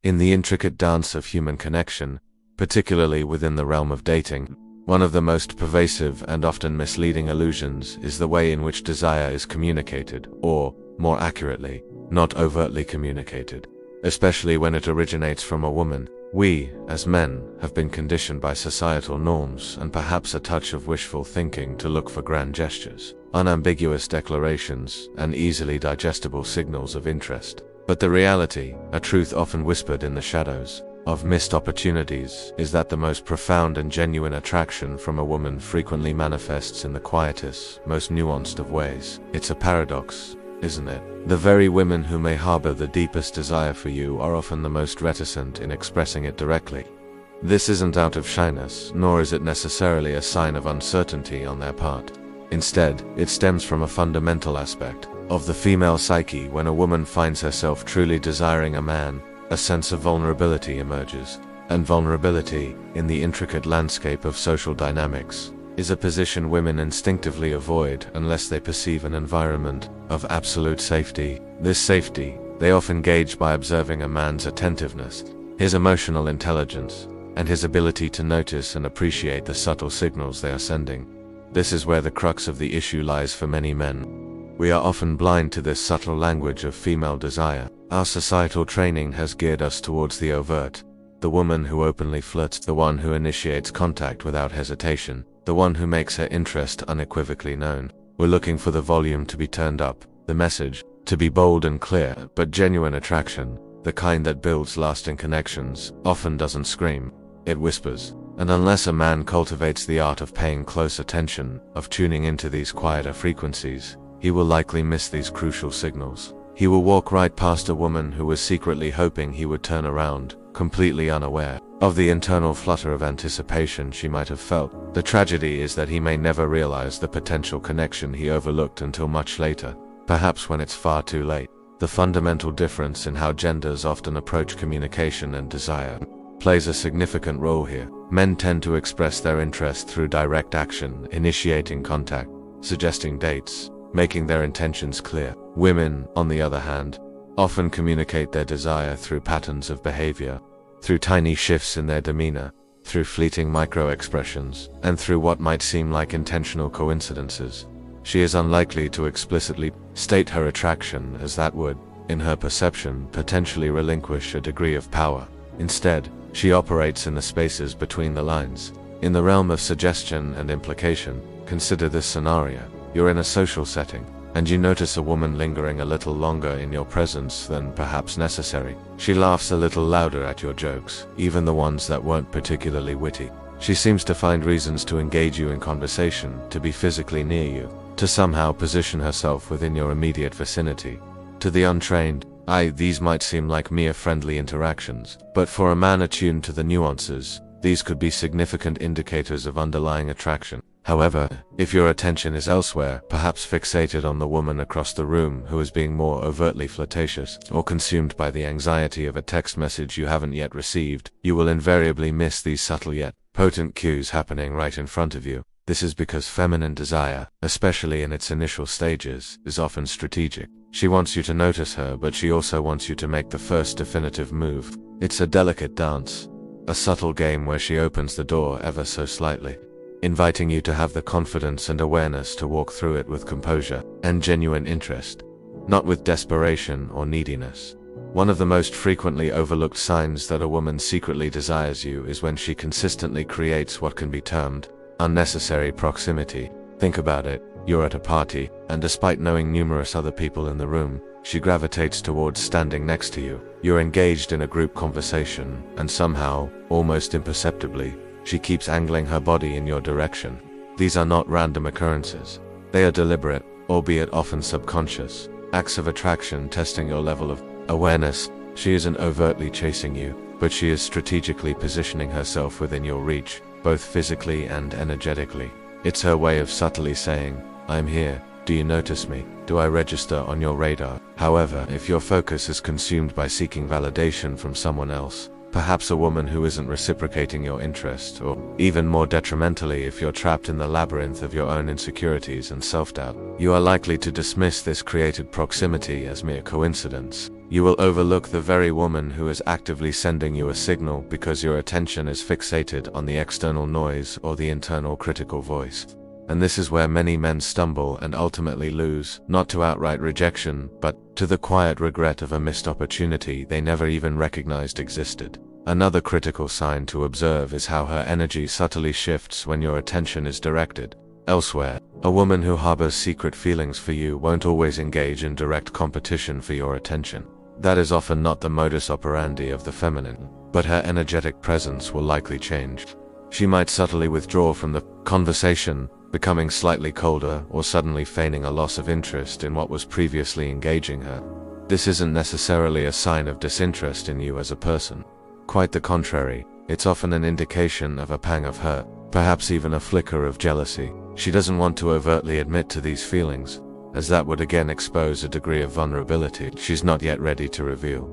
In the intricate dance of human connection, particularly within the realm of dating, one of the most pervasive and often misleading illusions is the way in which desire is communicated, or, more accurately, not overtly communicated. Especially when it originates from a woman, we, as men, have been conditioned by societal norms and perhaps a touch of wishful thinking to look for grand gestures, unambiguous declarations, and easily digestible signals of interest. But the reality, a truth often whispered in the shadows, of missed opportunities, is that the most profound and genuine attraction from a woman frequently manifests in the quietest, most nuanced of ways. It's a paradox, isn't it? The very women who may harbor the deepest desire for you are often the most reticent in expressing it directly. This isn't out of shyness, nor is it necessarily a sign of uncertainty on their part. Instead, it stems from a fundamental aspect of the female psyche. When a woman finds herself truly desiring a man, a sense of vulnerability emerges. And vulnerability, in the intricate landscape of social dynamics, is a position women instinctively avoid unless they perceive an environment of absolute safety. This safety, they often gauge by observing a man's attentiveness, his emotional intelligence, and his ability to notice and appreciate the subtle signals they are sending. This is where the crux of the issue lies for many men. We are often blind to this subtle language of female desire. Our societal training has geared us towards the overt, the woman who openly flirts, the one who initiates contact without hesitation, the one who makes her interest unequivocally known. We're looking for the volume to be turned up, the message to be bold and clear, but genuine attraction, the kind that builds lasting connections, often doesn't scream, it whispers. And unless a man cultivates the art of paying close attention, of tuning into these quieter frequencies, he will likely miss these crucial signals. He will walk right past a woman who was secretly hoping he would turn around, completely unaware of the internal flutter of anticipation she might have felt. The tragedy is that he may never realize the potential connection he overlooked until much later, perhaps when it's far too late. The fundamental difference in how genders often approach communication and desire plays a significant role here. Men tend to express their interest through direct action, initiating contact, suggesting dates, making their intentions clear. Women, on the other hand, often communicate their desire through patterns of behavior, through tiny shifts in their demeanor, through fleeting micro-expressions, and through what might seem like intentional coincidences. She is unlikely to explicitly state her attraction, as that would, in her perception, potentially relinquish a degree of power. Instead, she operates in the spaces between the lines. In the realm of suggestion and implication, consider this scenario. You're in a social setting, and you notice a woman lingering a little longer in your presence than perhaps necessary. She laughs a little louder at your jokes, even the ones that weren't particularly witty. She seems to find reasons to engage you in conversation, to be physically near you, to somehow position herself within your immediate vicinity. To the untrained, these might seem like mere friendly interactions, but for a man attuned to the nuances, these could be significant indicators of underlying attraction. However, if your attention is elsewhere, perhaps fixated on the woman across the room who is being more overtly flirtatious, or consumed by the anxiety of a text message you haven't yet received, you will invariably miss these subtle yet potent cues happening right in front of you. This is because feminine desire, especially in its initial stages, is often strategic. She wants you to notice her, but she also wants you to make the first definitive move. It's a delicate dance, a subtle game where she opens the door ever so slightly, inviting you to have the confidence and awareness to walk through it with composure and genuine interest, not with desperation or neediness. One of the most frequently overlooked signs that a woman secretly desires you is when she consistently creates what can be termed unnecessary proximity. Think about it. You're at a party, and despite knowing numerous other people in the room, she gravitates towards standing next to you. You're engaged in a group conversation, and somehow, almost imperceptibly, she keeps angling her body in your direction. These are not random occurrences. They are deliberate, albeit often subconscious, acts of attraction testing your level of awareness. She isn't overtly chasing you, but she is strategically positioning herself within your reach, both physically and energetically. It's her way of subtly saying, "I'm here. Do you notice me? Do I register on your radar?" However, if your focus is consumed by seeking validation from someone else, perhaps a woman who isn't reciprocating your interest, or even more detrimentally if you're trapped in the labyrinth of your own insecurities and self-doubt, you are likely to dismiss this created proximity as mere coincidence. You will overlook the very woman who is actively sending you a signal because your attention is fixated on the external noise or the internal critical voice. And this is where many men stumble and ultimately lose, not to outright rejection, but to the quiet regret of a missed opportunity they never even recognized existed. Another critical sign to observe is how her energy subtly shifts when your attention is directed elsewhere. A woman who harbors secret feelings for you won't always engage in direct competition for your attention. That is often not the modus operandi of the feminine, but her energetic presence will likely change. She might subtly withdraw from the conversation, becoming slightly colder or suddenly feigning a loss of interest in what was previously engaging her. This isn't necessarily a sign of disinterest in you as a person. Quite the contrary, it's often an indication of a pang of hurt, perhaps even a flicker of jealousy. She doesn't want to overtly admit to these feelings, as that would again expose a degree of vulnerability she's not yet ready to reveal.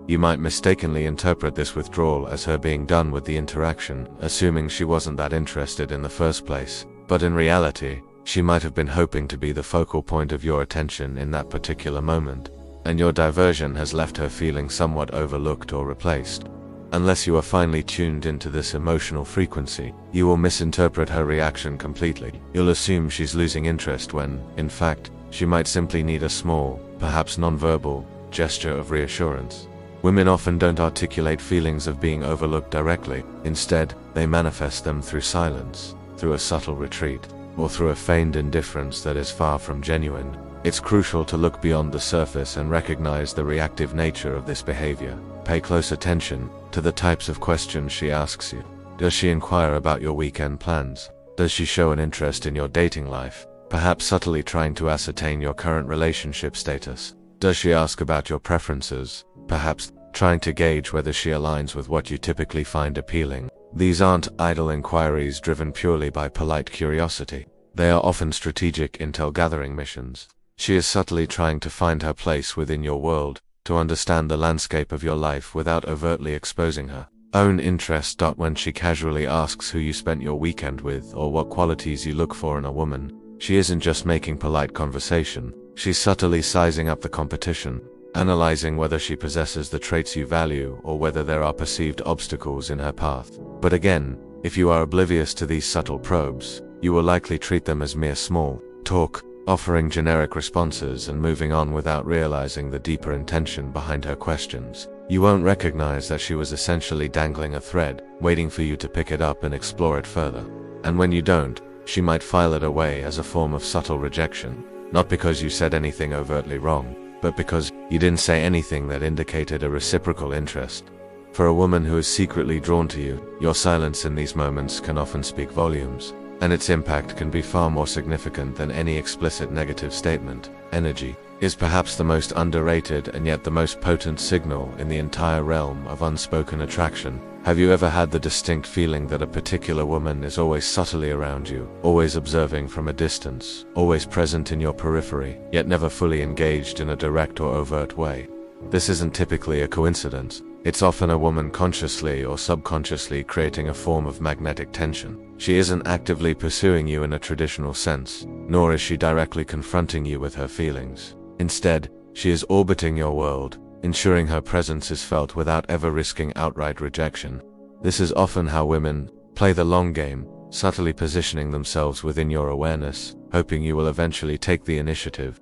You might mistakenly interpret this withdrawal as her being done with the interaction, assuming she wasn't that interested in the first place. But in reality, she might have been hoping to be the focal point of your attention in that particular moment, and your diversion has left her feeling somewhat overlooked or replaced. Unless you are finely tuned into this emotional frequency, you will misinterpret her reaction completely. You'll assume she's losing interest when, in fact, she might simply need a small, perhaps nonverbal, gesture of reassurance. Women often don't articulate feelings of being overlooked directly. Instead, they manifest them through silence, through a subtle retreat, or through a feigned indifference that is far from genuine. It's crucial to look beyond the surface and recognize the reactive nature of this behavior. Pay close attention to the types of questions she asks you. Does she inquire about your weekend plans? Does she show an interest in your dating life, perhaps subtly trying to ascertain your current relationship status? Does she ask about your preferences, perhaps trying to gauge whether she aligns with what you typically find appealing? These aren't idle inquiries driven purely by polite curiosity. They are often strategic intel-gathering missions. She is subtly trying to find her place within your world, to understand the landscape of your life without overtly exposing her own interest. When she casually asks who you spent your weekend with or what qualities you look for in a woman, she isn't just making polite conversation. She's subtly sizing up the competition, analyzing whether she possesses the traits you value or whether there are perceived obstacles in her path. But again, if you are oblivious to these subtle probes, you will likely treat them as mere small talk, offering generic responses and moving on without realizing the deeper intention behind her questions. You won't recognize that she was essentially dangling a thread, waiting for you to pick it up and explore it further. And when you don't, she might file it away as a form of subtle rejection, not because you said anything overtly wrong, but because you didn't say anything that indicated a reciprocal interest. For a woman who is secretly drawn to you, your silence in these moments can often speak volumes, and its impact can be far more significant than any explicit negative statement. Energy is perhaps the most underrated and yet the most potent signal in the entire realm of unspoken attraction. Have you ever had the distinct feeling that a particular woman is always subtly around you, always observing from a distance, always present in your periphery, yet never fully engaged in a direct or overt way? This isn't typically a coincidence. It's often a woman consciously or subconsciously creating a form of magnetic tension. She isn't actively pursuing you in a traditional sense, nor is she directly confronting you with her feelings. Instead, she is orbiting your world, ensuring her presence is felt without ever risking outright rejection. This is often how women play the long game, subtly positioning themselves within your awareness, hoping you will eventually take the initiative.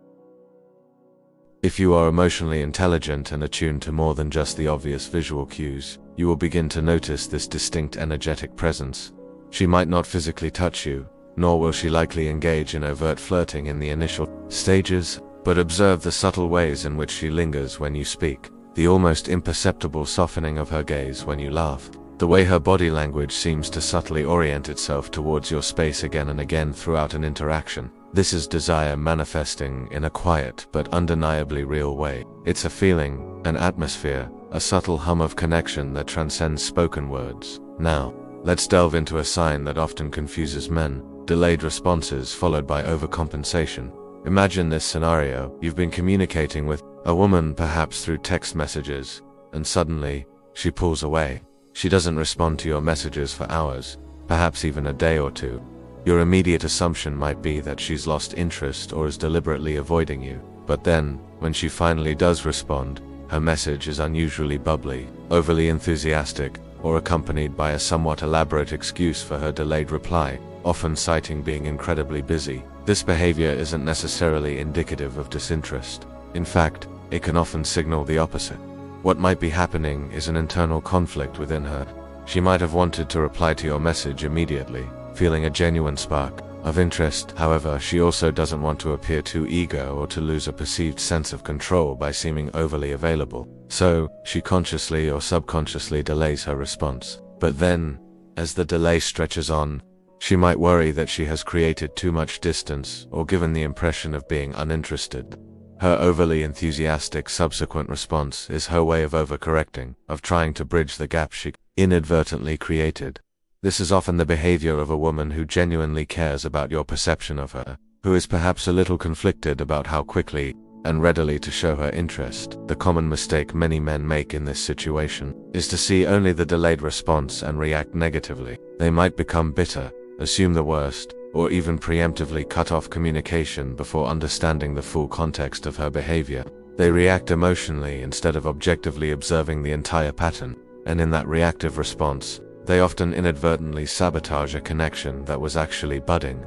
If you are emotionally intelligent and attuned to more than just the obvious visual cues, you will begin to notice this distinct energetic presence. She might not physically touch you, nor will she likely engage in overt flirting in the initial stages, but observe the subtle ways in which she lingers when you speak, the almost imperceptible softening of her gaze when you laugh, the way her body language seems to subtly orient itself towards your space again and again throughout an interaction. This is desire manifesting in a quiet but undeniably real way. It's a feeling, an atmosphere, a subtle hum of connection that transcends spoken words. Now, let's delve into a sign that often confuses men: delayed responses followed by overcompensation. Imagine this scenario: you've been communicating with a woman perhaps through text messages, and suddenly, she pulls away. She doesn't respond to your messages for hours, perhaps even a day or two. Your immediate assumption might be that she's lost interest or is deliberately avoiding you. But then, when she finally does respond, her message is unusually bubbly, overly enthusiastic, or accompanied by a somewhat elaborate excuse for her delayed reply, often citing being incredibly busy, this behavior isn't necessarily indicative of disinterest. In fact, it can often signal the opposite. What might be happening is an internal conflict within her. She might have wanted to reply to your message immediately, feeling a genuine spark of interest. However, she also doesn't want to appear too eager or to lose a perceived sense of control by seeming overly available. So, she consciously or subconsciously delays her response. But then, as the delay stretches on, she might worry that she has created too much distance or given the impression of being uninterested. Her overly enthusiastic subsequent response is her way of overcorrecting, of trying to bridge the gap she inadvertently created. This is often the behavior of a woman who genuinely cares about your perception of her, who is perhaps a little conflicted about how quickly and readily to show her interest. The common mistake many men make in this situation is to see only the delayed response and react negatively. They might become bitter, assume the worst, or even preemptively cut off communication before understanding the full context of her behavior. They react emotionally instead of objectively observing the entire pattern, and in that reactive response, they often inadvertently sabotage a connection that was actually budding.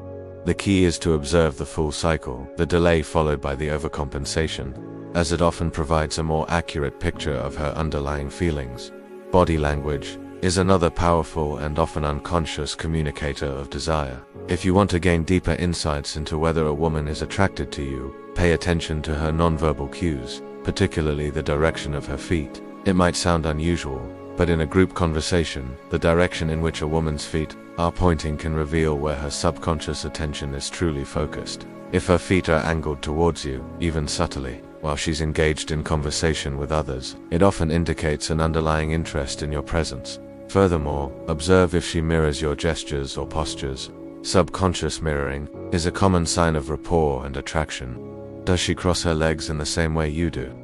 The key is to observe the full cycle, the delay followed by the overcompensation, as it often provides a more accurate picture of her underlying feelings. Body language is another powerful and often unconscious communicator of desire. If you want to gain deeper insights into whether a woman is attracted to you, pay attention to her nonverbal cues, particularly the direction of her feet. It might sound unusual, but in a group conversation, the direction in which a woman's feet are pointing can reveal where her subconscious attention is truly focused. If her feet are angled towards you, even subtly, while she's engaged in conversation with others, it often indicates an underlying interest in your presence. Furthermore, observe if she mirrors your gestures or postures. Subconscious mirroring is a common sign of rapport and attraction. Does she cross her legs in the same way you do?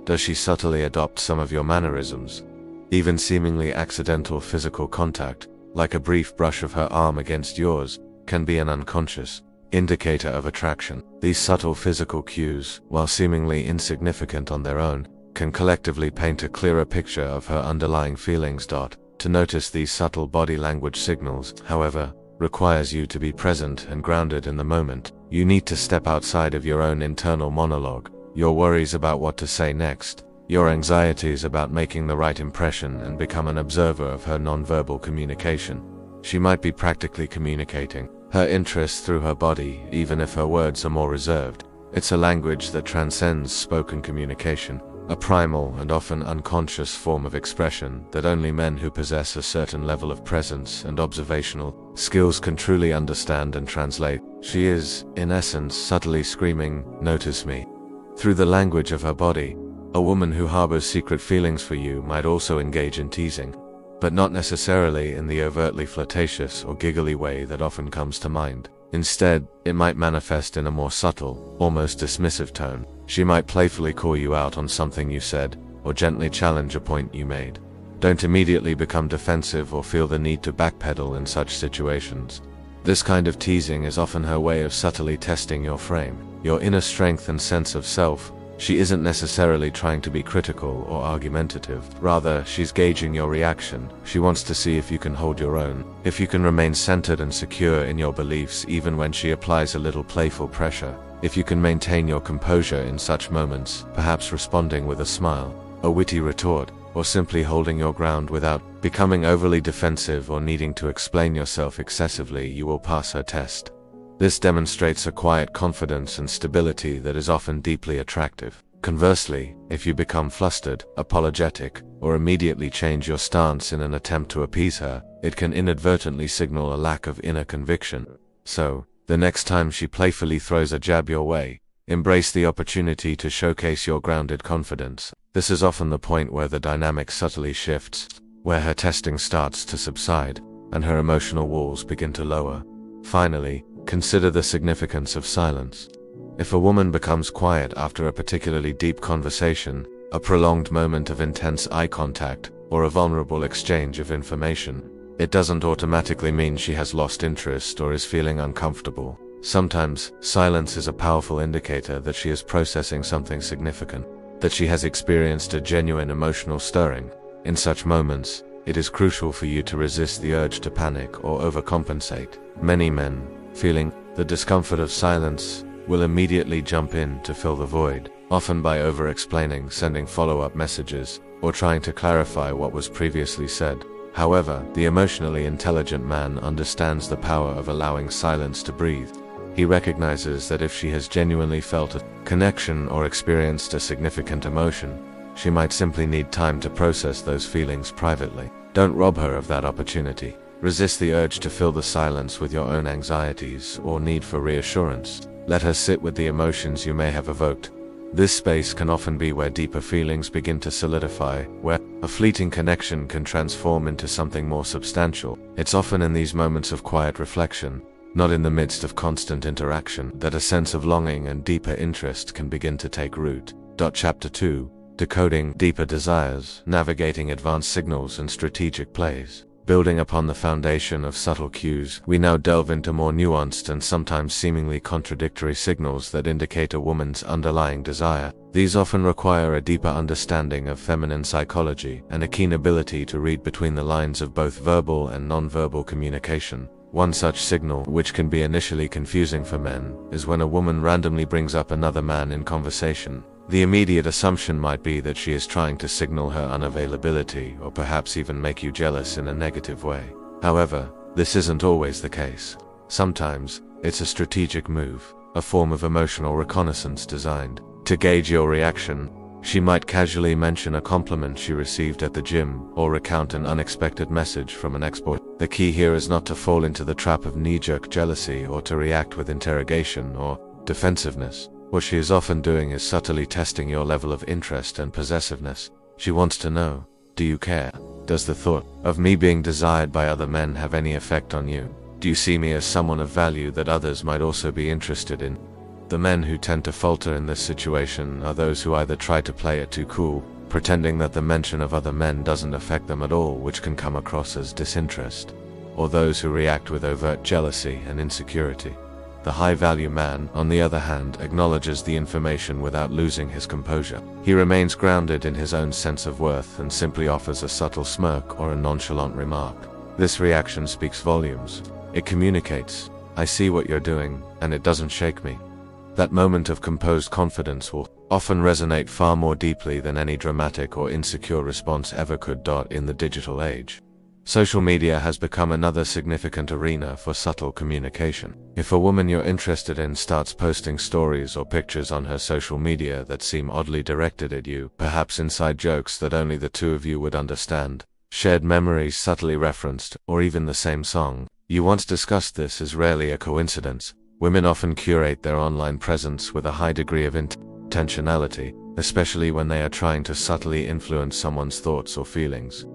Does she subtly adopt some of your mannerisms? Even seemingly accidental physical contact, like a brief brush of her arm against yours, can be an unconscious indicator of attraction. These subtle physical cues, while seemingly insignificant on their own, can collectively paint a clearer picture of her underlying feelings. To notice these subtle body language signals, however, requires you to be present and grounded in the moment. You need to step outside of your own internal monologue, your worries about what to say next, your anxieties about making the right impression, and become an observer of her nonverbal communication. She might be practically communicating her interest through her body, even if her words are more reserved. It's a language that transcends spoken communication, a primal and often unconscious form of expression that only men who possess a certain level of presence and observational skills can truly understand and translate. She is, in essence, subtly screaming, "Notice me." Through the language of her body. A woman who harbors secret feelings for you might also engage in teasing, but not necessarily in the overtly flirtatious or giggly way that often comes to mind. Instead, it might manifest in a more subtle, almost dismissive tone. She might playfully call you out on something you said, or gently challenge a point you made. Don't immediately become defensive or feel the need to backpedal in such situations. This kind of teasing is often her way of subtly testing your frame, your inner strength and sense of self. She isn't necessarily trying to be critical or argumentative. Rather, she's gauging your reaction. She wants to see if you can hold your own, if you can remain centered and secure in your beliefs even when she applies a little playful pressure. If you can maintain your composure in such moments, perhaps responding with a smile, a witty retort, or simply holding your ground without becoming overly defensive or needing to explain yourself excessively, you will pass her test. This demonstrates a quiet confidence and stability that is often deeply attractive. Conversely, if you become flustered, apologetic, or immediately change your stance in an attempt to appease her, it can inadvertently signal a lack of inner conviction. So, the next time she playfully throws a jab your way, embrace the opportunity to showcase your grounded confidence. This is often the point where the dynamic subtly shifts, where her testing starts to subside, and her emotional walls begin to lower. Finally, consider the significance of silence. If a woman becomes quiet after a particularly deep conversation, a prolonged moment of intense eye contact, or a vulnerable exchange of information, it doesn't automatically mean she has lost interest or is feeling uncomfortable. Sometimes, silence is a powerful indicator that she is processing something significant. that she has experienced a genuine emotional stirring. In such moments, it is crucial for you to resist the urge to panic or overcompensate. Many men, feeling the discomfort of silence, will immediately jump in to fill the void, often by over-explaining, sending follow-up messages, or trying to clarify what was previously said. However, the emotionally intelligent man understands the power of allowing silence to breathe. He recognizes that if she has genuinely felt a connection or experienced a significant emotion, she might simply need time to process those feelings privately. Don't rob her of that opportunity. Resist the urge to fill the silence with your own anxieties or need for reassurance. Let her sit with the emotions you may have evoked. This space can often be where deeper feelings begin to solidify, where a fleeting connection can transform into something more substantial. It's often in these moments of quiet reflection, not in the midst of constant interaction, that a sense of longing and deeper interest can begin to take root. Chapter 2: Decoding Deeper Desires, Navigating Advanced Signals and Strategic Plays. Building upon the foundation of subtle cues, we now delve into more nuanced and sometimes seemingly contradictory signals that indicate a woman's underlying desire. These often require a deeper understanding of feminine psychology and a keen ability to read between the lines of both verbal and nonverbal communication. One such signal, which can be initially confusing for men, is when a woman randomly brings up another man in conversation. The immediate assumption might be that she is trying to signal her unavailability or perhaps even make you jealous in a negative way. However, this isn't always the case. Sometimes, it's a strategic move, a form of emotional reconnaissance designed to gauge your reaction. She might casually mention a compliment she received at the gym or recount an unexpected message from an ex-boy. The key here is not to fall into the trap of knee-jerk jealousy or to react with interrogation or defensiveness. What she is often doing is subtly testing your level of interest and possessiveness. She wants to know, do you care? Does the thought of me being desired by other men have any effect on you? Do you see me as someone of value that others might also be interested in? The men who tend to falter in this situation are those who either try to play it too cool, pretending that the mention of other men doesn't affect them at all, which can come across as disinterest, or those who react with overt jealousy and insecurity. The high-value man, on the other hand, acknowledges the information without losing his composure. He remains grounded in his own sense of worth and simply offers a subtle smirk or a nonchalant remark. This reaction speaks volumes. It communicates, I see what you're doing, and it doesn't shake me. That moment of composed confidence will often resonate far more deeply than any dramatic or insecure response ever could. In the digital age, social media has become another significant arena for subtle communication. If a woman you're interested in starts posting stories or pictures on her social media that seem oddly directed at you, perhaps inside jokes that only the two of you would understand, shared memories subtly referenced, or even the same song you once discussed, this is rarely a coincidence. Women often curate their online presence with a high degree of intentionality, especially when they are trying to subtly influence someone's thoughts or feelings.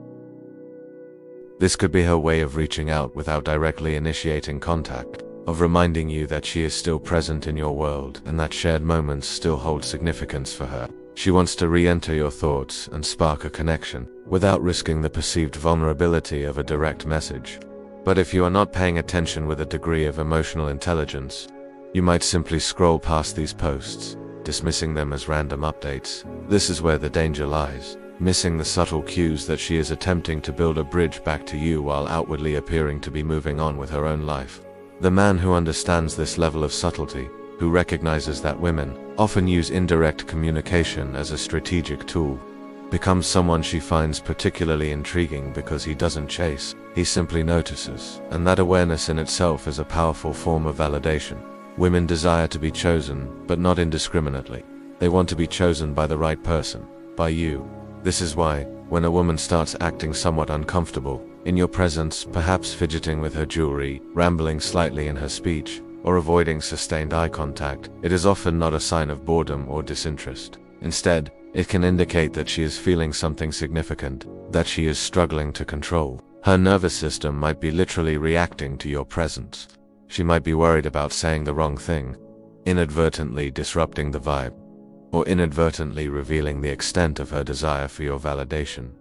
This could be her way of reaching out without directly initiating contact, of reminding you that she is still present in your world and that shared moments still hold significance for her. She wants to re-enter your thoughts and spark a connection, without risking the perceived vulnerability of a direct message. But if you are not paying attention with a degree of emotional intelligence, you might simply scroll past these posts, dismissing them as random updates. This is where the danger lies, missing the subtle cues that she is attempting to build a bridge back to you while outwardly appearing to be moving on with her own life. The man who understands this level of subtlety, who recognizes that women often use indirect communication as a strategic tool, becomes someone she finds particularly intriguing because he doesn't chase, he simply notices, and that awareness in itself is a powerful form of validation. Women desire to be chosen, but not indiscriminately. They want to be chosen by the right person, by you. This is why, when a woman starts acting somewhat uncomfortable in your presence, perhaps fidgeting with her jewelry, rambling slightly in her speech, or avoiding sustained eye contact, it is often not a sign of boredom or disinterest. Instead, it can indicate that she is feeling something significant, that she is struggling to control. Her nervous system might be literally reacting to your presence. She might be worried about saying the wrong thing, inadvertently disrupting the vibe, or inadvertently revealing the extent of her desire for your validation.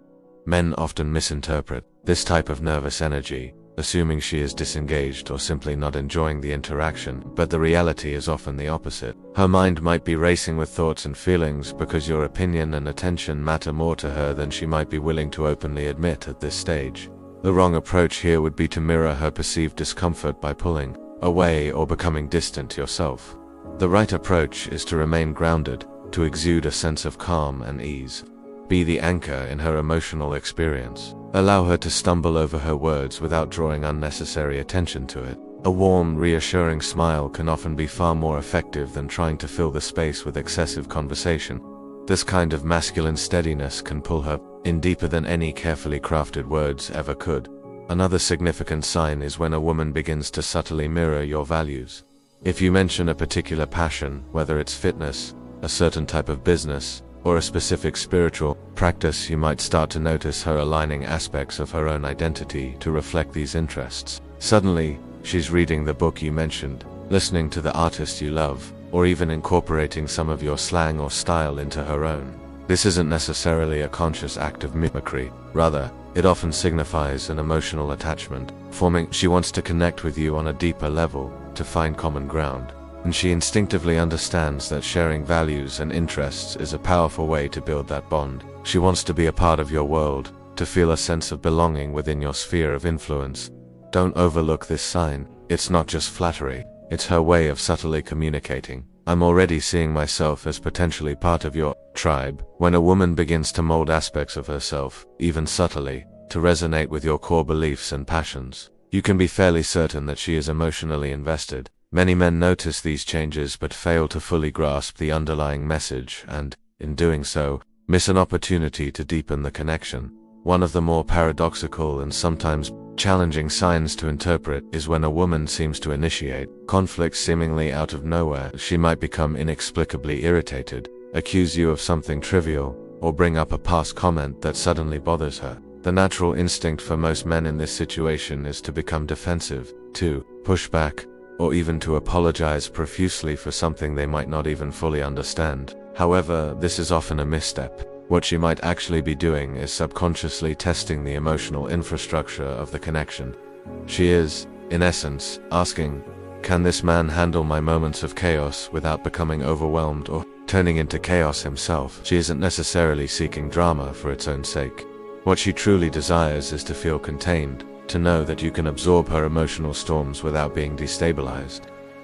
Men often misinterpret this type of nervous energy assuming she is disengaged or simply not enjoying the interaction, but the reality is often the opposite. Her mind might be racing with thoughts and feelings because your opinion and attention matter more to her than she might be willing to openly admit at this stage. The wrong approach here would be to mirror her perceived discomfort by pulling away or becoming distant yourself. The right approach is to remain grounded, to exude a sense of calm and ease. Be the anchor in her emotional experience. Allow her to stumble over her words without drawing unnecessary attention to it. A warm, reassuring smile can often be far more effective than trying to fill the space with excessive conversation. This kind of masculine steadiness can pull her in deeper than any carefully crafted words ever could. Another significant sign is when a woman begins to subtly mirror your values. If you mention a particular passion, whether it's fitness, a certain type of business, or a specific spiritual practice, you might start to notice her aligning aspects of her own identity to reflect these interests. Suddenly, she's reading the book you mentioned, listening to the artist you love, or even incorporating some of your slang or style into her own. This isn't necessarily a conscious act of mimicry. Rather, it often signifies an emotional attachment, she wants to connect with you on a deeper level, to find common ground. And she instinctively understands that sharing values and interests is a powerful way to build that bond. She wants to be a part of your world, to feel a sense of belonging within your sphere of influence. Don't overlook this sign. It's not just flattery, it's her way of subtly communicating, "I'm already seeing myself as potentially part of your tribe." When a woman begins to mold aspects of herself, even subtly, to resonate with your core beliefs and passions, you can be fairly certain that she is emotionally invested. Many men notice these changes but fail to fully grasp the underlying message and, in doing so, miss an opportunity to deepen the connection. One of the more paradoxical and sometimes challenging signs to interpret is when a woman seems to initiate conflict seemingly out of nowhere. She might become inexplicably irritated, accuse you of something trivial, or bring up a past comment that suddenly bothers her. The natural instinct for most men in this situation is to become defensive, to push back, or even to apologize profusely for something they might not even fully understand. However, this is often a misstep. What she might actually be doing is subconsciously testing the emotional infrastructure of the connection. She is, in essence, asking, "Can this man handle my moments of chaos without becoming overwhelmed or turning into chaos himself?" She isn't necessarily seeking drama for its own sake. What she truly desires is to feel contained, to know that you can absorb her emotional storms without being destabilized.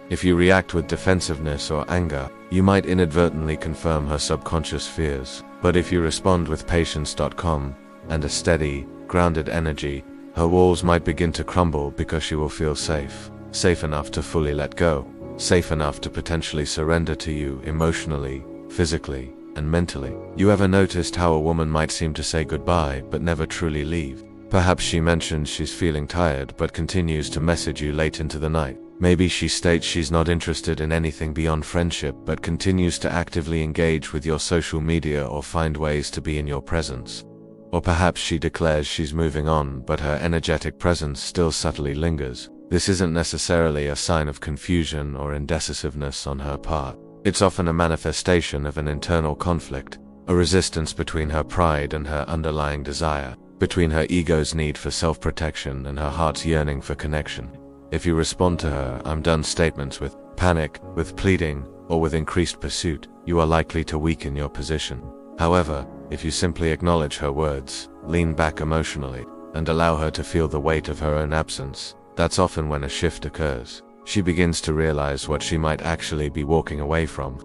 If you react with defensiveness or anger, you might inadvertently confirm her subconscious fears. But if you respond with patience.com and a steady, grounded energy, her walls might begin to crumble because she will feel safe. Safe enough to fully let go. Safe enough to potentially surrender to you emotionally, physically, and mentally. You ever noticed how a woman might seem to say goodbye but never truly leave? Perhaps she mentions she's feeling tired but continues to message you late into the night. Maybe she states she's not interested in anything beyond friendship but continues to actively engage with your social media or find ways to be in your presence. Or perhaps she declares she's moving on but her energetic presence still subtly lingers. This isn't necessarily a sign of confusion or indecisiveness on her part. It's often a manifestation of an internal conflict, a resistance between her pride and her underlying desire, between her ego's need for self-protection and her heart's yearning for connection. If you respond to her "I'm done" statements with panic, with pleading, or with increased pursuit, you are likely to weaken your position. However, if you simply acknowledge her words, lean back emotionally, and allow her to feel the weight of her own absence, that's often when a shift occurs. She begins to realize what she might actually be walking away from.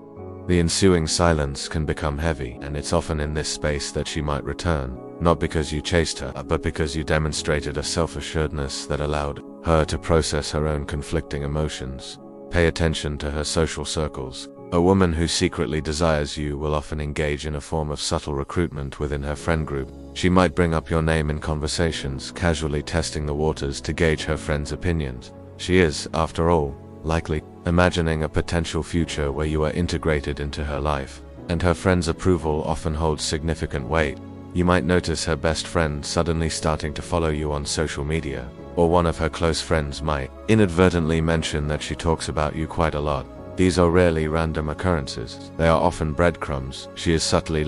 The ensuing silence can become heavy, and it's often in this space that she might return, not because you chased her, but because you demonstrated a self-assuredness that allowed her to process her own conflicting emotions. Pay attention to her social circles. A woman who secretly desires you will often engage in a form of subtle recruitment within her friend group. She might bring up your name in conversations, casually testing the waters to gauge her friends' opinions. She is, after all, likely imagining a potential future where you are integrated into her life, and her friends' approval often holds significant weight. You might notice her best friend suddenly starting to follow you on social media, or one of her close friends might inadvertently mention that she talks about you quite a lot. These are rarely random occurrences. They are often breadcrumbs. She is subtly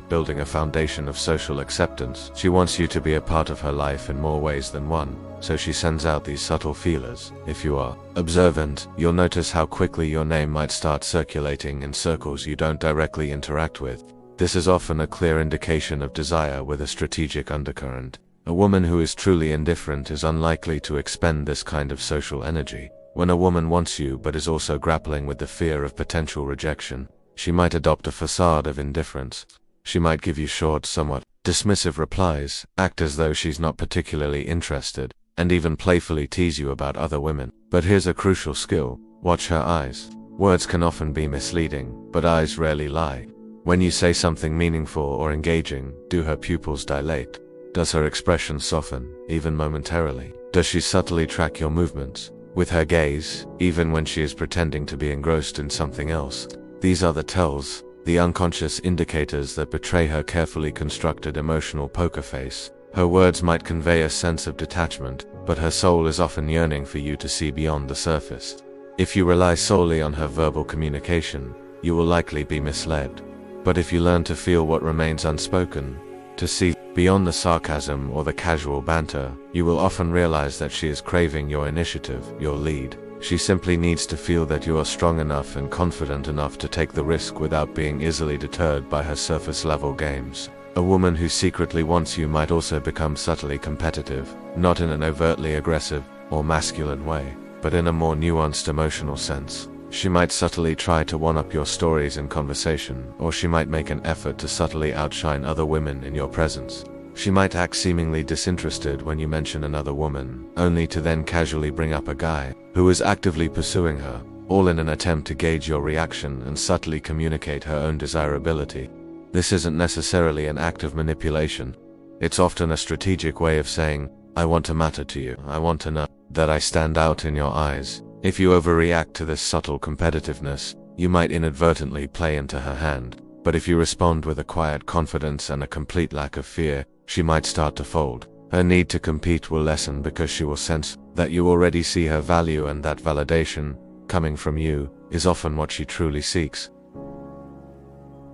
building a foundation of social acceptance. She wants you to be a part of her life in more ways than one, so she sends out these subtle feelers. If you are observant, you'll notice how quickly your name might start circulating in circles you don't directly interact with. This is often a clear indication of desire with a strategic undercurrent. A woman who is truly indifferent is unlikely to expend this kind of social energy. When a woman wants you but is also grappling with the fear of potential rejection, she might adopt a facade of indifference. She might give you short, somewhat dismissive replies, act as though she's not particularly interested, and even playfully tease you about other women. But here's a crucial skill: watch her eyes. Words can often be misleading, but eyes rarely lie. When you say something meaningful or engaging, do her pupils dilate? Does her expression soften, even momentarily? Does she subtly track your movements with her gaze, even when she is pretending to be engrossed in something else? These are the tells, the unconscious indicators that betray her carefully constructed emotional poker face. Her words might convey a sense of detachment, but her soul is often yearning for you to see beyond the surface. If you rely solely on her verbal communication, you will likely be misled. But if you learn to feel what remains unspoken, to see beyond the sarcasm or the casual banter, you will often realize that she is craving your initiative, your lead. She simply needs to feel that you are strong enough and confident enough to take the risk without being easily deterred by her surface-level games. A woman who secretly wants you might also become subtly competitive, not in an overtly aggressive or masculine way, but in a more nuanced emotional sense. She might subtly try to one-up your stories in conversation, or she might make an effort to subtly outshine other women in your presence. She might act seemingly disinterested when you mention another woman, only to then casually bring up a guy who is actively pursuing her, all in an attempt to gauge your reaction and subtly communicate her own desirability. This isn't necessarily an act of manipulation. It's often a strategic way of saying, "I want to matter to you. I want to know that I stand out in your eyes." If you overreact to this subtle competitiveness, you might inadvertently play into her hand. But if you respond with a quiet confidence and a complete lack of fear, she might start to fold. Her need to compete will lessen because she will sense that you already see her value, and that validation, coming from you, is often what she truly seeks.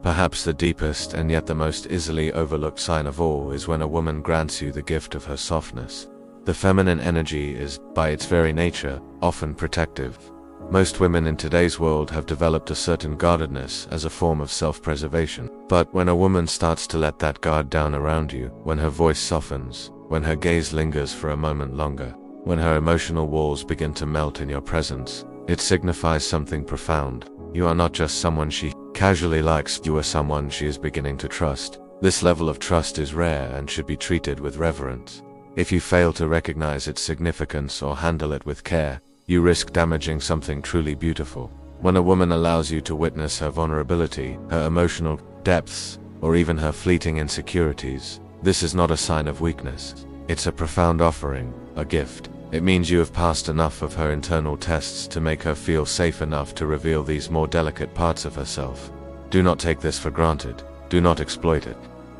Perhaps the deepest and yet the most easily overlooked sign of all is when a woman grants you the gift of her softness. The feminine energy is, by its very nature, often protective. Most women in today's world have developed a certain guardedness as a form of self-preservation. But when a woman starts to let that guard down around you, when her voice softens, when her gaze lingers for a moment longer, when her emotional walls begin to melt in your presence, it signifies something profound. You are not just someone she casually likes, you are someone she is beginning to trust. This level of trust is rare and should be treated with reverence. If you fail to recognize its significance or handle it with care, you risk damaging something truly beautiful. When a woman allows you to witness her vulnerability, her emotional depths, or even her fleeting insecurities, this is not a sign of weakness. It's a profound offering, a gift. It means you have passed enough of her internal tests to make her feel safe enough to reveal these more delicate parts of herself. Do not take this for granted. Do not exploit it.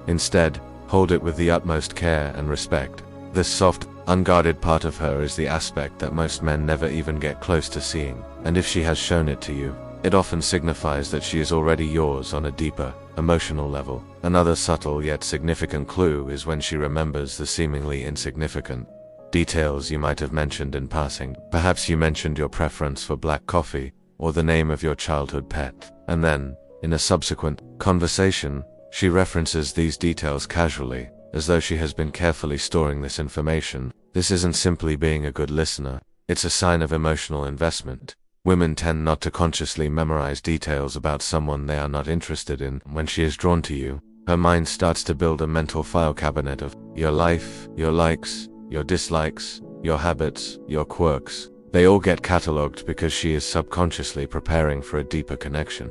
Instead, hold it with the utmost care and respect. This soft, unguarded part of her is the aspect that most men never even get close to seeing, and if she has shown it to you, it often signifies that she is already yours on a deeper, emotional level. Another subtle yet significant clue is when she remembers the seemingly insignificant details you might have mentioned in passing. Perhaps you mentioned your preference for black coffee, or the name of your childhood pet, and then, in a subsequent conversation, she references these details casually, as though she has been carefully storing this information. This isn't simply being a good listener, it's a sign of emotional investment. Women tend not to consciously memorize details about someone they are not interested in. When she is drawn to you, her mind starts to build a mental file cabinet of your life, your likes, your dislikes, your habits, your quirks. They all get catalogued because she is subconsciously preparing for a deeper connection.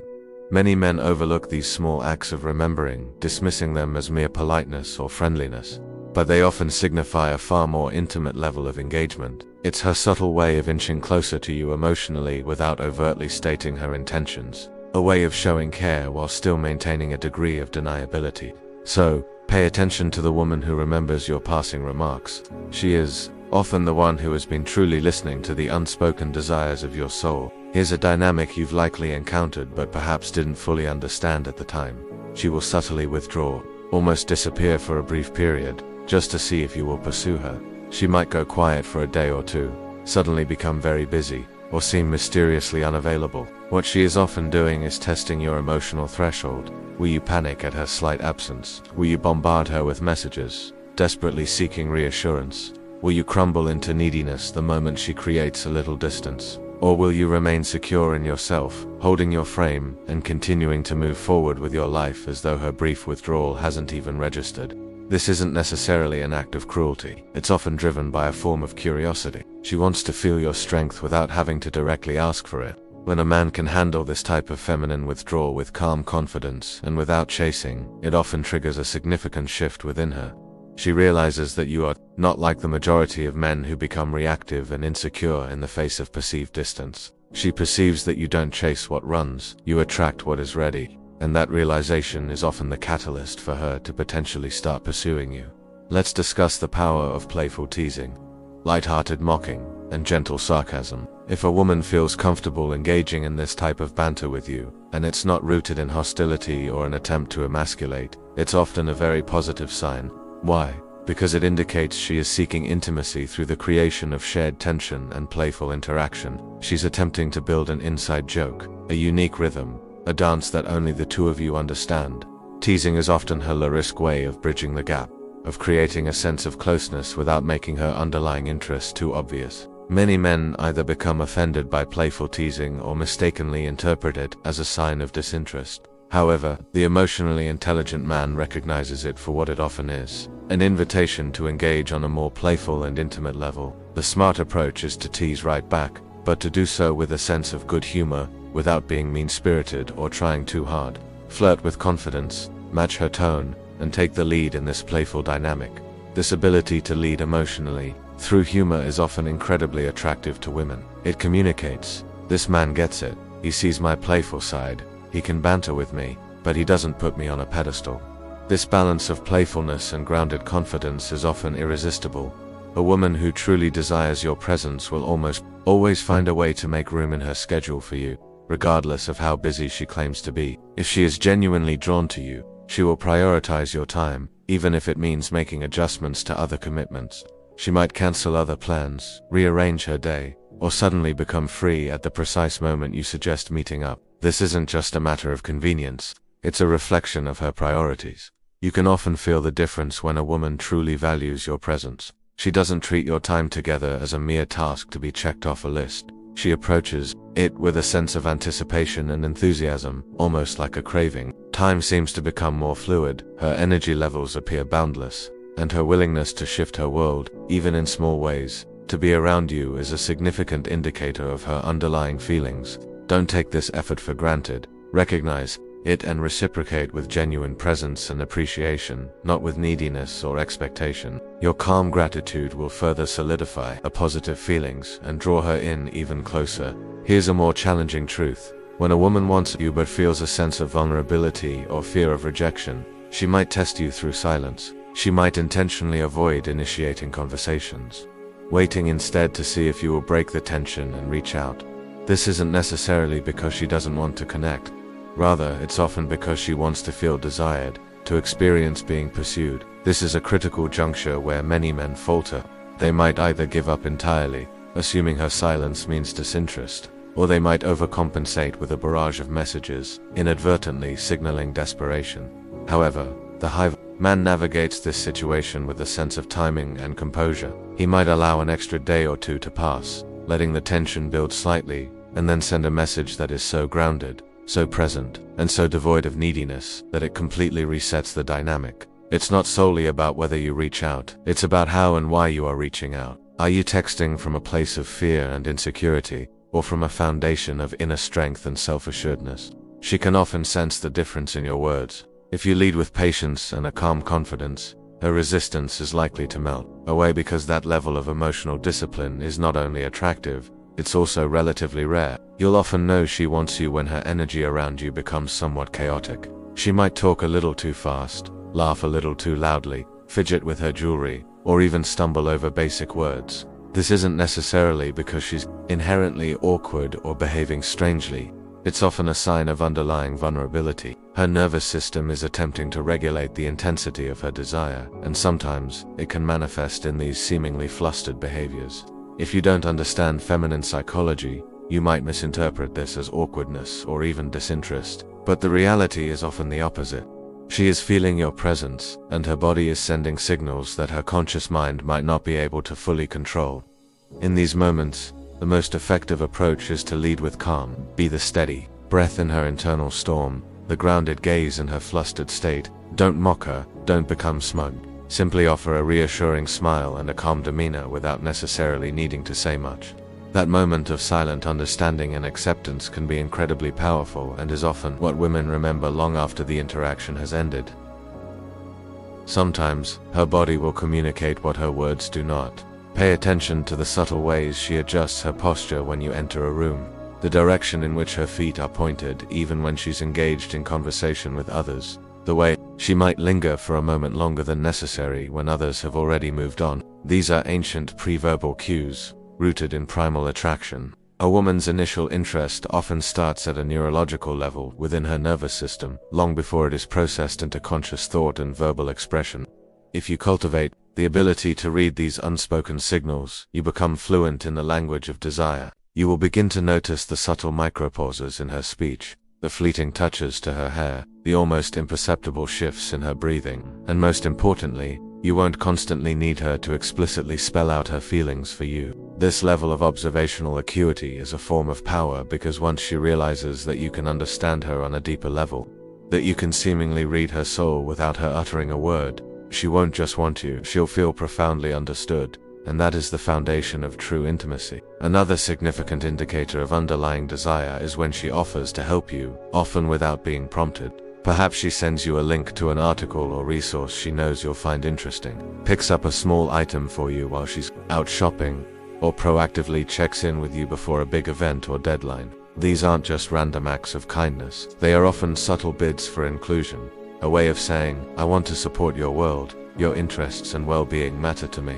Many men overlook these small acts of remembering, dismissing them as mere politeness or friendliness. But they often signify a far more intimate level of engagement. It's her subtle way of inching closer to you emotionally without overtly stating her intentions. A way of showing care while still maintaining a degree of deniability. So, pay attention to the woman who remembers your passing remarks. She is often the one who has been truly listening to the unspoken desires of your soul. Here's a dynamic you've likely encountered but perhaps didn't fully understand at the time. She will subtly withdraw, almost disappear for a brief period, just to see if you will pursue her. She might go quiet for a day or two, suddenly become very busy, or seem mysteriously unavailable. What she is often doing is testing your emotional threshold. Will you panic at her slight absence? Will you bombard her with messages, desperately seeking reassurance? Will you crumble into neediness the moment she creates a little distance? Or will you remain secure in yourself, holding your frame, and continuing to move forward with your life as though her brief withdrawal hasn't even registered? This isn't necessarily an act of cruelty. It's often driven by a form of curiosity. She wants to feel your strength without having to directly ask for it. When a man can handle this type of feminine withdrawal with calm confidence and without chasing, it often triggers a significant shift within her. She realizes that you are not like the majority of men who become reactive and insecure in the face of perceived distance. She perceives that you don't chase what runs, you attract what is ready, and that realization is often the catalyst for her to potentially start pursuing you. Let's discuss the power of playful teasing, light-hearted mocking, and gentle sarcasm. If a woman feels comfortable engaging in this type of banter with you, and it's not rooted in hostility or an attempt to emasculate, it's often a very positive sign. Why? Because it indicates she is seeking intimacy through the creation of shared tension and playful interaction. She's attempting to build an inside joke, a unique rhythm, a dance that only the two of you understand. Teasing is often her low-risk way of bridging the gap, of creating a sense of closeness without making her underlying interest too obvious. Many men either become offended by playful teasing or mistakenly interpret it as a sign of disinterest. However, the emotionally intelligent man recognizes it for what it often is, an invitation to engage on a more playful and intimate level. The smart approach is to tease right back, but to do so with a sense of good humor, without being mean-spirited or trying too hard. Flirt with confidence, match her tone, and take the lead in this playful dynamic. This ability to lead emotionally through humor is often incredibly attractive to women. It communicates, this man gets it, he sees my playful side, he can banter with me, but he doesn't put me on a pedestal. This balance of playfulness and grounded confidence is often irresistible. A woman who truly desires your presence will almost always find a way to make room in her schedule for you, regardless of how busy she claims to be. If she is genuinely drawn to you, she will prioritize your time, even if it means making adjustments to other commitments. She might cancel other plans, rearrange her day, or suddenly become free at the precise moment you suggest meeting up. This isn't just a matter of convenience, it's a reflection of her priorities. You can often feel the difference when a woman truly values your presence. She doesn't treat your time together as a mere task to be checked off a list. She approaches it with a sense of anticipation and enthusiasm, almost like a craving. Time seems to become more fluid, her energy levels appear boundless, and her willingness to shift her world, even in small ways, to be around you is a significant indicator of her underlying feelings. Don't take this effort for granted. Recognize it and reciprocate with genuine presence and appreciation, not with neediness or expectation. Your calm gratitude will further solidify her positive feelings and draw her in even closer. Here's a more challenging truth. When a woman wants you but feels a sense of vulnerability or fear of rejection, she might test you through silence. She might intentionally avoid initiating conversations, waiting instead to see if you will break the tension and reach out. This isn't necessarily because she doesn't want to connect. Rather, it's often because she wants to feel desired, to experience being pursued. This is a critical juncture where many men falter. They might either give up entirely, assuming her silence means disinterest, or they might overcompensate with a barrage of messages, inadvertently signaling desperation. However, the hive man navigates this situation with a sense of timing and composure. He might allow an extra day or two to pass, letting the tension build slightly, and then send a message that is so grounded, so present, and so devoid of neediness that it completely resets the dynamic. It's not solely about whether you reach out, it's about how and why you are reaching out. Are you texting from a place of fear and insecurity, or from a foundation of inner strength and self-assuredness? She can often sense the difference in your words. If you lead with patience and a calm confidence, her resistance is likely to melt away because that level of emotional discipline is not only attractive, it's also relatively rare. You'll often know she wants you when her energy around you becomes somewhat chaotic. She might talk a little too fast, laugh a little too loudly, fidget with her jewelry, or even stumble over basic words. This isn't necessarily because she's inherently awkward or behaving strangely. It's often a sign of underlying vulnerability. Her nervous system is attempting to regulate the intensity of her desire, and sometimes it can manifest in these seemingly flustered behaviors. If you don't understand feminine psychology, you might misinterpret this as awkwardness or even disinterest, but the reality is often the opposite. She is feeling your presence, and her body is sending signals that her conscious mind might not be able to fully control. In these moments, the most effective approach is to lead with calm, be the steady breath in her internal storm, the grounded gaze in her flustered state. Don't mock her, don't become smug. Simply offer a reassuring smile and a calm demeanor without necessarily needing to say much. That moment of silent understanding and acceptance can be incredibly powerful and is often what women remember long after the interaction has ended. Sometimes, her body will communicate what her words do not. Pay attention to the subtle ways she adjusts her posture when you enter a room, the direction in which her feet are pointed even when she's engaged in conversation with others, the way she might linger for a moment longer than necessary when others have already moved on. These are ancient pre-verbal cues, rooted in primal attraction. A woman's initial interest often starts at a neurological level within her nervous system, long before it is processed into conscious thought and verbal expression. If you cultivate the ability to read these unspoken signals, you become fluent in the language of desire. You will begin to notice the subtle micropauses in her speech, the fleeting touches to her hair, the almost imperceptible shifts in her breathing, and most importantly, you won't constantly need her to explicitly spell out her feelings for you. This level of observational acuity is a form of power because once she realizes that you can understand her on a deeper level, that you can seemingly read her soul without her uttering a word, she won't just want you, she'll feel profoundly understood, and that is the foundation of true intimacy. Another significant indicator of underlying desire is when she offers to help you, often without being prompted. Perhaps she sends you a link to an article or resource she knows you'll find interesting, picks up a small item for you while she's out shopping, or proactively checks in with you before a big event or deadline. These aren't just random acts of kindness, they are often subtle bids for inclusion, a way of saying, I want to support your world, your interests and well-being matter to me.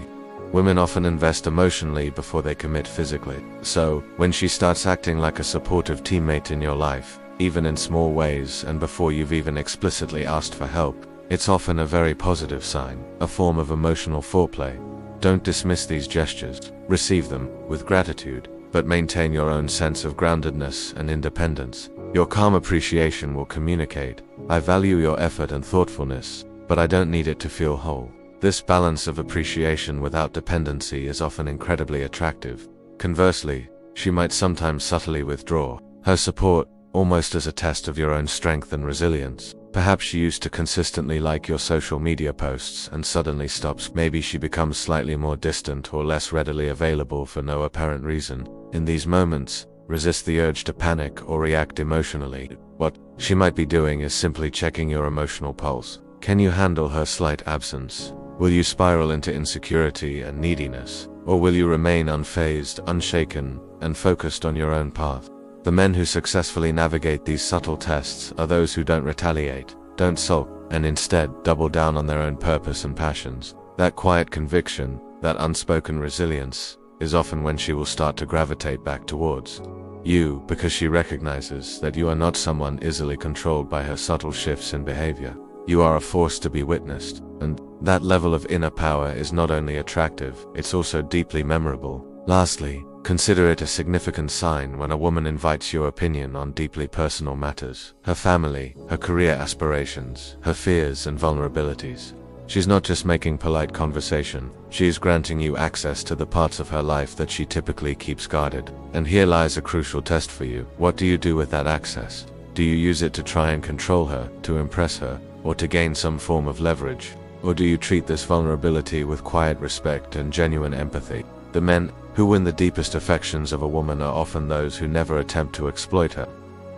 Women often invest emotionally before they commit physically, so when she starts acting like a supportive teammate in your life, even in small ways and before you've even explicitly asked for help, it's often a very positive sign, a form of emotional foreplay. Don't dismiss these gestures, receive them with gratitude, but maintain your own sense of groundedness and independence. Your calm appreciation will communicate, I value your effort and thoughtfulness, but I don't need it to feel whole. This balance of appreciation without dependency is often incredibly attractive. Conversely, she might sometimes subtly withdraw her support, almost as a test of your own strength and resilience. Perhaps she used to consistently like your social media posts and suddenly stops. Maybe she becomes slightly more distant or less readily available for no apparent reason. In these moments, resist the urge to panic or react emotionally. What she might be doing is simply checking your emotional pulse. Can you handle her slight absence? Will you spiral into insecurity and neediness? Or will you remain unfazed, unshaken, and focused on your own path? The men who successfully navigate these subtle tests are those who don't retaliate, don't sulk, and instead double down on their own purpose and passions. That quiet conviction, that unspoken resilience, is often when she will start to gravitate back towards you, because she recognizes that you are not someone easily controlled by her subtle shifts in behavior. You are a force to be witnessed, and that level of inner power is not only attractive, it's also deeply memorable. Lastly, consider it a significant sign when a woman invites your opinion on deeply personal matters, her family, her career aspirations, her fears and vulnerabilities. She's not just making polite conversation, she is granting you access to the parts of her life that she typically keeps guarded. And here lies a crucial test for you. What do you do with that access? Do you use it to try and control her, to impress her, or to gain some form of leverage? Or do you treat this vulnerability with quiet respect and genuine empathy? The men who win the deepest affections of a woman are often those who never attempt to exploit her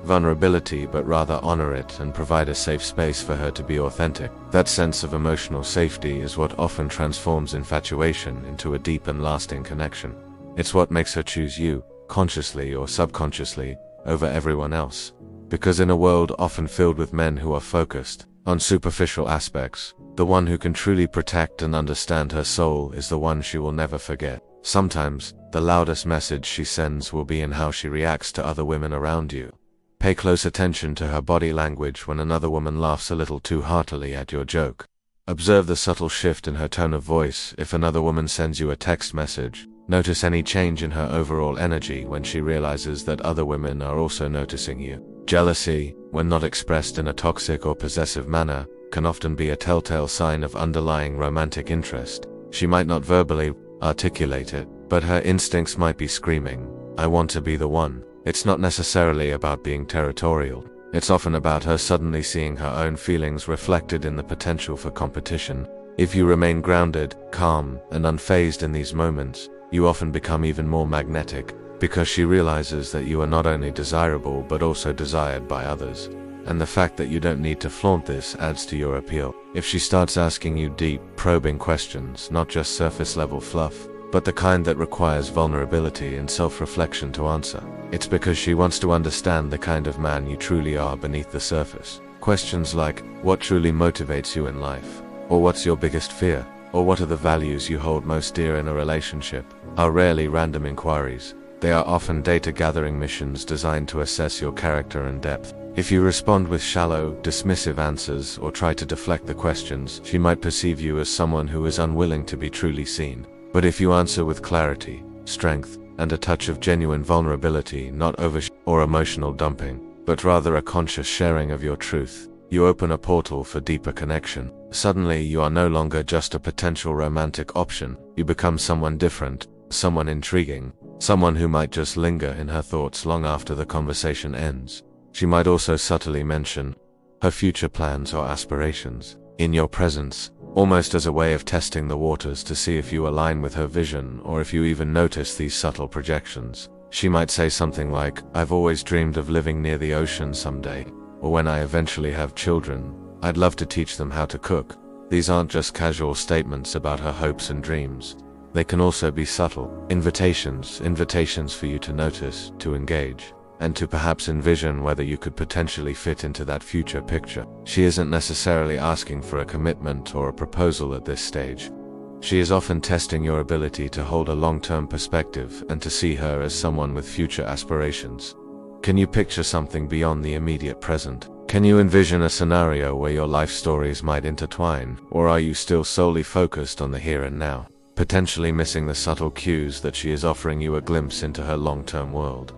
vulnerability but rather honor it and provide a safe space for her to be authentic. That sense of emotional safety is what often transforms infatuation into a deep and lasting connection. It's what makes her choose you, consciously or subconsciously, over everyone else. Because in a world often filled with men who are focused, On superficial aspects, the one who can truly protect and understand her soul is the one she will never forget. Sometimes, the loudest message she sends will be in how she reacts to other women around you. Pay close attention to her body language when another woman laughs a little too heartily at your joke. Observe the subtle shift in her tone of voice if another woman sends you a text message. Notice any change in her overall energy when she realizes that other women are also noticing you. Jealousy, when not expressed in a toxic or possessive manner, can often be a telltale sign of underlying romantic interest. She might not verbally articulate it, but her instincts might be screaming, "I want to be the one." It's not necessarily about being territorial. It's often about her suddenly seeing her own feelings reflected in the potential for competition. If you remain grounded, calm, and unfazed in these moments, you often become even more magnetic, because she realizes that you are not only desirable but also desired by others. And the fact that you don't need to flaunt this adds to your appeal. If she starts asking you deep, probing questions, not just surface-level fluff, but the kind that requires vulnerability and self-reflection to answer, it's because she wants to understand the kind of man you truly are beneath the surface. Questions like, what truly motivates you in life? Or what's your biggest fear? Or what are the values you hold most dear in a relationship? Are rarely random inquiries. They are often data-gathering missions designed to assess your character and depth. If you respond with shallow, dismissive answers or try to deflect the questions, she might perceive you as someone who is unwilling to be truly seen. But if you answer with clarity, strength, and a touch of genuine vulnerability, not or emotional dumping, but rather a conscious sharing of your truth, you open a portal for deeper connection. Suddenly, you are no longer just a potential romantic option. You become someone different, someone intriguing, someone who might just linger in her thoughts long after the conversation ends. She might also subtly mention her future plans or aspirations in your presence, almost as a way of testing the waters to see if you align with her vision or if you even notice these subtle projections. She might say something like, "I've always dreamed of living near the ocean someday," or "When I eventually have children, I'd love to teach them how to cook." These aren't just casual statements about her hopes and dreams. They can also be subtle invitations for you to notice, to engage, and to perhaps envision whether you could potentially fit into that future picture. She isn't necessarily asking for a commitment or a proposal at this stage. She is often testing your ability to hold a long-term perspective and to see her as someone with future aspirations. Can you picture something beyond the immediate present? Can you envision a scenario where your life stories might intertwine, or are you still solely focused on the here and now, potentially missing the subtle cues that she is offering you a glimpse into her long-term world?